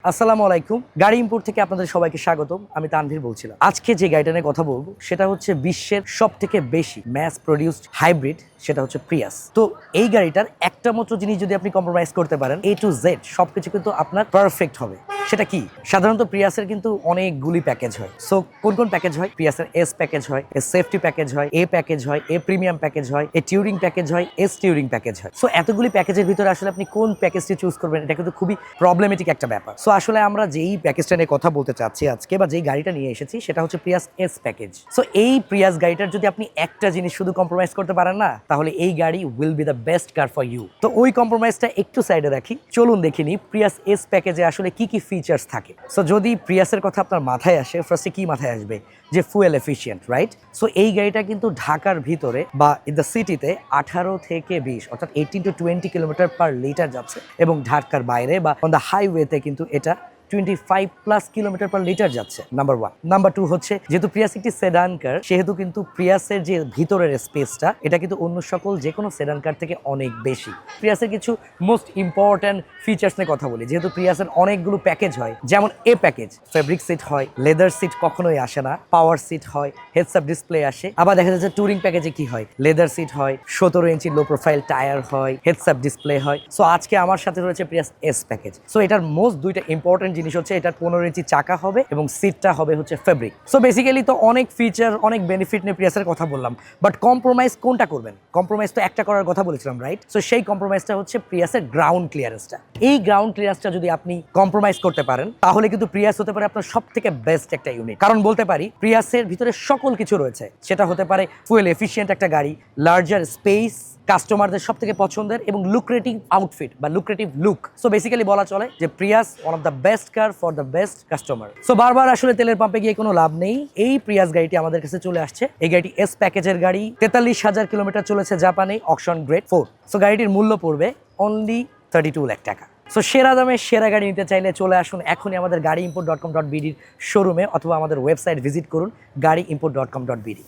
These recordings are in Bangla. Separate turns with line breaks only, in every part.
আসসালামু আলাইকুম। গাড়ি ইম্পোর্ট থেকে আপনাদের সবাইকে স্বাগতম। আমি তানভীর বলছিলাম। আজকে যে গাড়িটা নিয়ে কথা বলবো সেটা হচ্ছে বিশ্বের সবথেকে বেশি ম্যাস প্রোডিউসড হাইব্রিড, সেটা হচ্ছে প্রিয়াস। তো এই গাড়িটার একটা মাত্র জিনিস যদি আপনি কম্প্রোমাইজ করতে পারেন, A to Z সবকিছু কিন্তু আপনার পারফেক্ট হবে। সেটা কি? সাধারণত প্রিয়াসের কিন্তু অনেকগুলি প্যাকেজ হয়। সো কোন কোন প্যাকেজ হয়? প্রিয়াসের এস প্যাকেজ হয়, এস সেফটি প্যাকেজ হয়, এ প্যাকেজ হয়, এ প্রিমিয়াম প্যাকেজ হয়, এ টিউরিং প্যাকেজ হয়, এস টিউরিং প্যাকেজ হয়। সো এতগুলি প্যাকেজের ভিতরে আসলে আপনি কোন প্যাকেজটি চুজ করবেন, এটা কিন্তু খুবই প্রবলেমেটিক একটা ব্যাপার। সো আসলে আমরা যেই প্যাকেজটা নিয়ে কথা বলতে চাচ্ছি আজকে, বা যেই গাড়িটা নিয়ে এসেছি, সেটা হচ্ছে প্রিয়াস এস প্যাকেজ। সো এই প্রিয়াস গাড়িটার যদি আপনি একটা জিনিস শুধু কম্প্রোমাইজ করতে পারেন না, তাহলে এই গাড়ি will be the best car for you. তো ওই কম্প্রোমাইজটা একটু সাইডে রাখি, চলুন দেখে নিই প্রিয়াস এস প্যাকেজে আসলে কি কি ফিচার্স থাকে। সো যদি প্রিয়াসের কথা আপনার মাথায় আসে, ফার্স্টে কি মাথায় আসবে? যে ফুয়েল এফিশিয়েন্ট, রাইট? সো এই গাড়িটা কিন্তু ঢাকার ভিতরে বা ইন দ্য সিটিতে 18 থেকে 20 অর্থাৎ 18 to 20 কিলোমিটার পার লিটার যাচ্ছে, এবং ঢাকার বাইরে বা অন দ্য হাইওয়েতে কিন্তু এটা 25+ কিলোমিটার পার লিটার যাচ্ছে। নাম্বার 1। নাম্বার 2 হচ্ছে, যেহেতু প্রিয়াস একটি সেডান কার, সেহেতু কিন্তু প্রিয়াসের যে ভিতরের স্পেসটা, এটা কিন্তু অন্য সকল যে কোনো সেডান কার থেকে অনেক বেশি। প্রিয়াসের কিছু মোস্ট ইম্পর্ট্যান্ট ফিচার্স নিয়ে কথা বলি। যেহেতু প্রিয়াসের অনেকগুলো প্যাকেজ হয়, যেমন এ প্যাকেজ ফেব্রিক সিট হয়, লেদার সিট কখনোই আসে না, পাওয়ার সিট হয়, হেডস আপ ডিসপ্লে আসে। আবার দেখা যাচ্ছে টুরিং প্যাকেজে কি হয়, লেদার সিট হয়, 17 ইঞ্চি লো প্রোফাইল টায়ার হয়, হেডস আপ ডিসপ্লে হয়। সো আজকে আমার সাথে রয়েছে প্রিয়াস এস প্যাকেজ। সো এটার মোস্ট দুইটা ইম্পর্টেন্ট জিনিস হচ্ছে, এটার 15 ইঞ্চি চাকা হবে এবং সিটটা হবে হচ্ছে ফেব্রিক। সো বেসিক্যালি তো অনেক ফিচার, অনেক বেনিফিট নিয়ে প্রিয়াসের কথা বললাম, বাট কম্প্রোমাইজ কোনটা করবেন? কম্প্রোমাইজ তো একটা করার কথা বলেছিলাম, রাইট? সো সেই কম্প্রোমাইজটা হচ্ছে প্রিয়াসের গ্রাউন্ড ক্লিয়ারেন্সটা। এই গ্রাউন্ড ক্লিয়ারেন্সটা যদি আপনি কম্প্রোমাইজ করতে পারেন, তাহলে কিন্তু প্রিয়াস হতে পারে আপনার সব থেকে বেস্ট একটা ইউনিট। কারণ বলতে পারি প্রিয়াসের ভিতরে সকল কিছু রয়েছে। সেটা হতে পারে ফুয়েল এফিশিয়েন্ট একটা গাড়ি, লার্জার স্পেস, কাস্টমারদের সব থেকে পছন্দের, এবং লুক্রেটিভ আউটফিট বা লুক্রেটিভ লুক। সো বেসিক্যালি বলা চলে যে Prius one of the best car for the best customer. So বারবার আসলে তেলের পাম্পে গিয়ে কোনো লাভ নেই। এই প্রিয়াস গাড়িটি আমাদের কাছে চলে আসছে। এই গাড়িটি এস প্যাকেজের গাড়ি, 43,000 কিলোমিটার চলেছে জাপানে, অকশন গ্রেড 4। সো গাড়িটির মূল্য পড়বে অনলি 32 লাখ টাকা। সো সেরা দামে সেরা গাড়ি নিতে চাইলে চলে আসুন এখনই আমাদের গাড়িইম্পোর্ট.com.bd শোরুমে, অথবা আমাদের ওয়েবসাইট ভিজিট করুন গাড়িইম্পোর্ট.com.bd।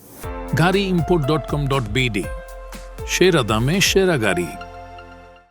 গাড়িইম্পোর্ট.com.bd, সেরা দামে সেরা গাড়ি।